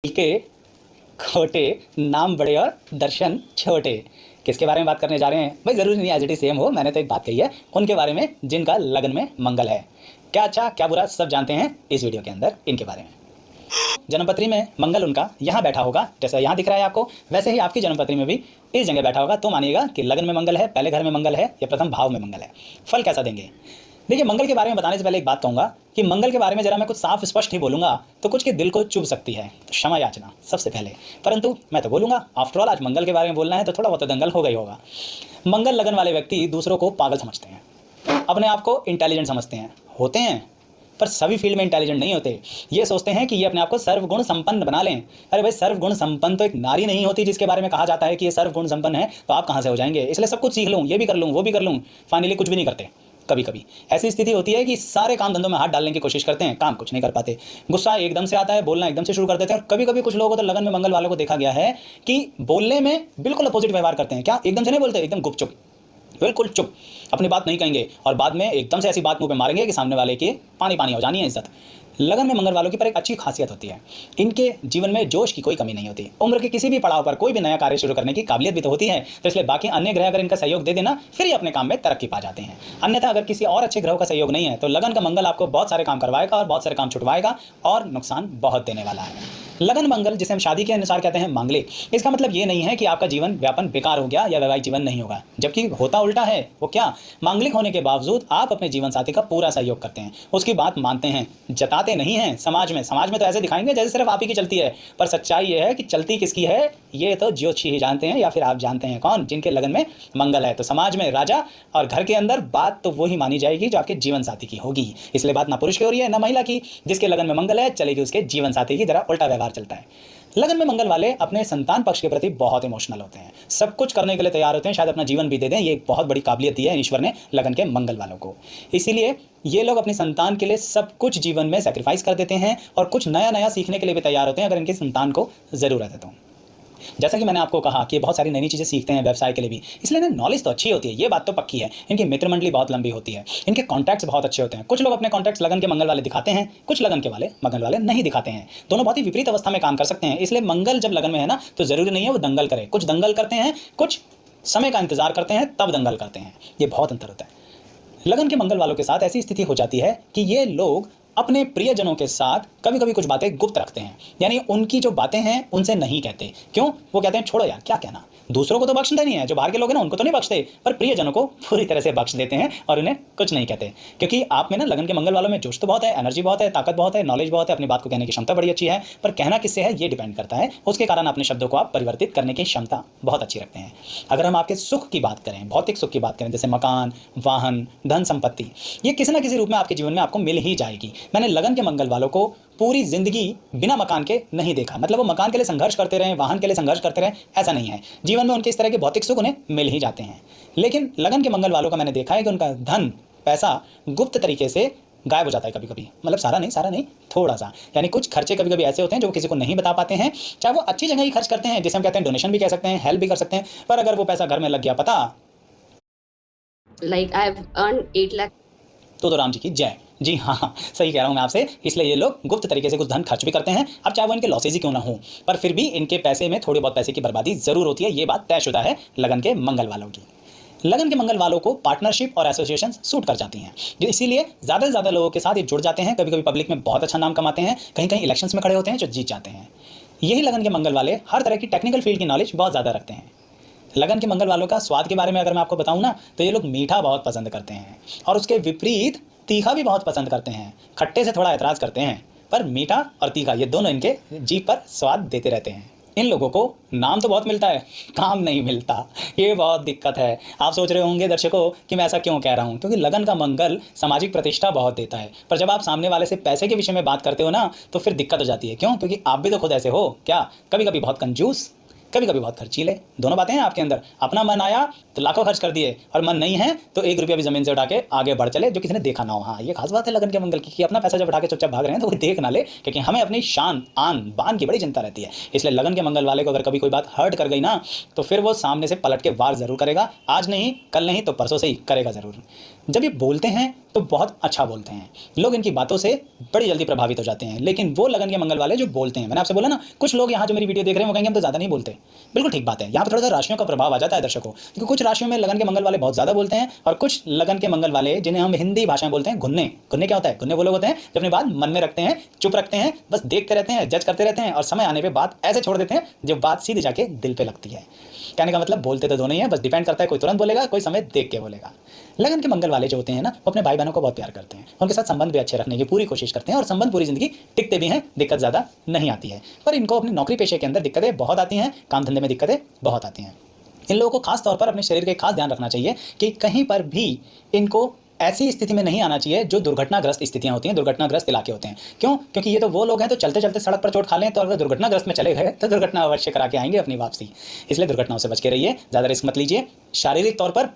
के खोटे नाम बड़े और दर्शन छोटे। किसके बारे में बात करने जा रहे हैं भाई? जरूरी नहीं एज इट इज सेम हो, मैंने तो एक बात कही है उनके बारे में जिनका लगन में मंगल है। क्या अच्छा क्या बुरा सब जानते हैं इस वीडियो के अंदर इनके बारे में। जन्मपत्री में मंगल उनका यहाँ बैठा होगा, जैसा यहाँ दिख रहा है आपको, वैसे ही आपकी जन्मपत्री में भी इस जगह बैठा होगा। तो मानिएगा कि लगन में मंगल है, पहले घर में मंगल है या प्रथम भाव में मंगल है। फल कैसा देंगे? देखिए, मंगल के बारे में बताने से पहले एक बात कहूंगा कि मंगल के बारे में जरा मैं कुछ साफ स्पष्ट ही बोलूंगा तो कुछ के दिल को चुभ सकती है, तो क्षमा याचना सबसे पहले। परंतु मैं तो बोलूंगा, आफ्टर ऑल आज मंगल के बारे में बोलना है तो थोड़ा बहुत दंगल होगा ही होगा। मंगल लगन वाले व्यक्ति दूसरों को पागल समझते हैं, अपने आप को इंटेलिजेंट समझते हैं, होते हैं पर सभी फील्ड में इंटेलिजेंट नहीं होते। ये सोचते हैं कि ये अपने आप को सर्वगुण संपन्न बना लें। अरे भाई, सर्वगुण संपन्न तो एक नारी नहीं होती जिसके बारे में कहा जाता है कि ये सर्वगुण संपन्न है, तो आप कहाँ से हो जाएंगे? इसलिए सब कुछ सीख लूँ, ये भी कर लूँ, वो भी कर लूँ, फाइनली कुछ भी नहीं करते। कभी कभी ऐसी स्थिति होती है कि सारे काम धंधों में हाथ डालने की कोशिश करते हैं, काम कुछ नहीं कर पाते। गुस्सा एकदम से आता है, बोलना एकदम से शुरू कर देते हैं। और कभी कभी कुछ लोगों को तो लगन में मंगल वालों को देखा गया है कि बोलने में बिल्कुल अपोजिट व्यवहार करते हैं। क्या एकदम से नहीं बोलते, एकदम गुपचुप, बिल्कुल चुप, अपनी बात नहीं कहेंगे और बाद में एकदम से ऐसी बात मुंह पे मारेंगे कि सामने वाले के पानी पानी हो जानी है इज्जत। लगन में मंगल वालों की पर एक अच्छी खासियत होती है, इनके जीवन में जोश की कोई कमी नहीं होती। उम्र के किसी भी पड़ाव पर कोई भी नया कार्य शुरू करने की काबिलियत भी तो होती है, तो इसलिए बाकी अन्य ग्रह अगर इनका सहयोग दे देना फिर ये अपने काम में तरक्की पा जाते हैं। अन्यथा अगर किसी और अच्छे ग्रहों का सहयोग नहीं है तो लगन का मंगल आपको बहुत सारे काम करवाएगा और बहुत सारे काम छुटवाएगा और नुकसान बहुत देने वाला है। लगन मंगल जिसे हम शादी के अनुसार कहते हैं मांगलिक, इसका मतलब ये नहीं है कि आपका जीवन व्यापन बेकार हो गया या वैवाहिक जीवन नहीं होगा, जबकि होता उल्टा है। वो क्या? मांगलिक होने के बावजूद आप अपने जीवन साथी का पूरा सहयोग करते हैं, उसकी बात मानते हैं, जताते नहीं हैं। समाज में तो ऐसे दिखाएंगे जैसे सिर्फ आप ही की चलती है, पर सच्चाई ये है कि चलती किसकी है ये तो ज्योतिषी ही जानते हैं, या फिर आप जानते हैं कौन? जिनके लगन में मंगल है। तो समाज में राजा और घर के अंदर बात तो वही मानी जाएगी जो आपके जीवन साथी की होगी। इसलिए बात ना पुरुष की हो रही है ना महिला की। जिसके लगन में मंगल है चलेगी उसके जीवन साथी की, जरा उल्टा व्यवहार चलता है। लगन में मंगल वाले अपने संतान पक्ष के प्रति बहुत इमोशनल होते हैं, सब कुछ करने के लिए तैयार होते हैं, शायद अपना जीवन भी दे दें। ये एक बहुत बड़ी काबिलियत दी है ईश्वर ने लगन के मंगल वालों को। इसीलिए ये लोग अपनी संतान के लिए सब कुछ जीवन में सेक्रीफाइस कर देते हैं और कुछ नया नया सीखने के लिए भी तैयार होते हैं अगर इनकी संतान को ज़रूरत है तो। जैसा कि मैंने आपको कहा कि बहुत सारी नई चीज़ें सीखते हैं व्यवसाय के लिए भी, इसलिए इन्हें नॉलेज तो अच्छी होती है, ये बात तो पक्की है। इनकी मित्र मंडली बहुत लंबी होती है, इनके कॉन्टैक्ट्स बहुत अच्छे होते हैं। कुछ लोग अपने कॉन्टैक्ट्स लगन के मंगल वाले दिखाते हैं, कुछ लगन के वाले मंगल वाले नहीं दिखाते हैं। दोनों बहुत ही विपरीत अवस्था में काम कर सकते हैं। इसलिए मंगल जब लगन में है ना तो ज़रूरी नहीं है वो दंगल करे। कुछ दंगल करते हैं, कुछ समय का इंतजार करते हैं तब दंगल करते हैं। ये बहुत अंतर होता है। लगन के मंगल वालों के साथ ऐसी स्थिति हो जाती है कि ये लोग अपने प्रियजनों के साथ कभी कभी कुछ बातें गुप्त रखते हैं, यानी उनकी जो बातें हैं उनसे नहीं कहते। क्यों? वो कहते हैं छोड़ो यार, क्या कहना, दूसरों को तो बख्शते नहीं है, जो बाहर के लोग हैं ना उनको तो नहीं बख्शते, पर प्रियजनों को पूरी तरह से बख्श देते हैं और उन्हें कुछ नहीं कहते। क्योंकि आप में ना लगन के मंगल वालों में जोश तो बहुत है, एनर्जी बहुत है, ताकत बहुत है, नॉलेज बहुत है, अपनी बात को कहने की क्षमता बड़ी अच्छी है, पर कहना किससे है ये डिपेंड करता है। उसके कारण अपने शब्दों को आप परिवर्तित करने की क्षमता बहुत अच्छी रखते हैं। अगर हम आपके सुख की बात करें, भौतिक सुख की बात करें, जैसे मकान, वाहन, धन संपत्ति, ये किसी ना किसी रूप में आपके जीवन में आपको मिल ही जाएगी। मैंने लगन के मंगल वालों को पूरी जिंदगी बिना मकान के नहीं देखा। मतलब वो मकान के लिए संघर्ष करते रहे, वाहन के लिए संघर्ष करते रहे, ऐसा नहीं है। जीवन में उनके इस तरह के भौतिक सुख उन्हें मिल ही जाते हैं। लेकिन लगन के मंगल वालों का मैंने देखा है कि उनका धन पैसा गुप्त तरीके से गायब हो जाता है कभी कभी। मतलब सारा नहीं, थोड़ा सा। यानी कुछ खर्चे कभी कभी ऐसे होते हैं जो किसी को नहीं बता पाते हैं, चाहे वो अच्छी जगह ही खर्च करते हैं, जिसे हम कहते हैं डोनेशन भी कह सकते हैं, हेल्प भी कर सकते हैं, पर अगर वो पैसा घर में लग गया पता, like I've earned 8 lakh तो राम जी की जय। जी हाँ, सही कह रहा हूँ मैं आपसे। इसलिए ये लोग गुप्त तरीके से कुछ धन खर्च भी करते हैं, अब चाहे वो इनके लॉसेज ही क्यों ना हो, पर फिर भी इनके पैसे में थोड़ी बहुत पैसे की बर्बादी जरूर होती है। ये बात तयशुदा है लगन के मंगल वालों की। लगन के मंगल वालों को पार्टनरशिप और एसोसिएशन सूट कर जाती हैं, जो इसीलिए ज़्यादा से ज़्यादा लोगों के साथ ये जुड़ जाते हैं। कभी कभी पब्लिक में बहुत अच्छा नाम कमाते हैं, कहीं कहीं इलेक्शंस में खड़े होते हैं जो जीत जाते हैं। यही लगन के मंगल वाले हर तरह की टेक्निकल फील्ड की नॉलेज बहुत ज़्यादा रखते हैं। लगन के मंगल वालों का स्वाद के बारे में अगर मैं आपको बताऊं ना तो ये लोग मीठा बहुत पसंद करते हैं और उसके विपरीत तीखा भी बहुत पसंद करते हैं। खट्टे से थोड़ा ऐतराज़ करते हैं, पर मीठा और तीखा ये दोनों इनके जीभ पर स्वाद देते रहते हैं। इन लोगों को नाम तो बहुत मिलता है, काम नहीं मिलता, ये बहुत दिक्कत है। आप सोच रहे होंगे दर्शकों कि मैं ऐसा क्यों कह रहा हूँ, क्योंकि लगन का मंगल सामाजिक प्रतिष्ठा बहुत देता है, पर जब आप सामने वाले से पैसे के विषय में बात करते हो ना तो फिर दिक्कत हो जाती है। क्यों? क्योंकि आप भी तो खुद ऐसे हो क्या, कभी कभी बहुत कंजूस, कभी कभी बहुत खर्चीले। दोनों बातें हैं आपके अंदर। अपना मन आया तो लाखों खर्च कर दिए, और मन नहीं है तो 1 रुपया भी जमीन से उठा के आगे बढ़ चले, जो किसी ने देखा ना हो। हाँ, ये खास बात है लगन के मंगल की कि अपना पैसा जब उठा के चुपचाप भाग रहे हैं तो कोई देख ना ले, क्योंकि हमें अपनी शान आन बान की बड़ी चिंता रहती है। इसलिए लगन के मंगल वाले को अगर कभी कोई बात हर्ट कर गई ना तो फिर वो सामने से पलट के वार जरूर करेगा। आज नहीं, कल नहीं तो परसों से ही करेगा जरूर। जब ये बोलते हैं तो बहुत अच्छा बोलते हैं, लोग इनकी बातों से बड़ी जल्दी प्रभावित हो जाते हैं। लेकिन वो लगन के मंगल वाले जो बोलते हैं, मैंने आपसे बोला ना, कुछ लोग यहाँ जो मेरी वीडियो देख रहे हैं वो कहेंगे हम तो ज़्यादा नहीं बोलते। बिल्कुल ठीक बात है, यहाँ पर थोड़ा सा राशियों का प्रभाव आ जाता है दर्शकों, क्योंकि कुछ राशियों में लगन के मंगल वाले बहुत ज़्यादा बोलते हैं और कुछ लगन के मंगल वाले जिन्हें हम हिंदी भाषा में बोलते हैं घुन्ने। घुन्ने क्या होता है? घुन्ने वो लोग होते हैं जो अपनी बात मन में रखते हैं, चुप रखते हैं, बस देखते रहते हैं, जज करते रहते हैं और समय आने पर बात ऐसे छोड़ देते हैं जो बात सीधे जाके दिल पे लगती है। कहने का मतलब बोलते तो दोनों ही हैं, बस डिपेंड करता है, कोई तुरंत बोलेगा, कोई समय देख के बोलेगा। लगन के मंगल वाले जो होते हैं ना, वो अपने भाई बहनों को बहुत प्यार करते हैं, उनके साथ संबंध भी अच्छे रखने की पूरी कोशिश करते हैं और संबंध पूरी जिंदगी टिकते भी हैं, दिक्कत ज़्यादा नहीं आती है। पर इनको अपनी नौकरी पेशे के अंदर दिक्कतें बहुत आती हैं, काम धंधे में दिक्कतें बहुत आती हैं। इन लोगों को खास तौर पर अपने शरीर का खास ध्यान रखना चाहिए कि कहीं पर भी इनको ऐसी स्थिति में नहीं आना चाहिए जो दुर्घटनाग्रस्त स्थितियां होती हैं, दुर्घटनाग्रस्त इलाके होते हैं। क्यों? क्योंकि ये तो वो लोग हैं तो चलते चलते सड़क पर चोट खा लें, तो अगर दुर्घटनाग्रस्त में चले गए तो दुर्घटना अवश्य करा के आएंगे अपनी वापसी। इसलिए दुर्घटनाओं से बच के रहिए, ज़्यादा रिस्क मत लीजिए। शारीरिक तौर पर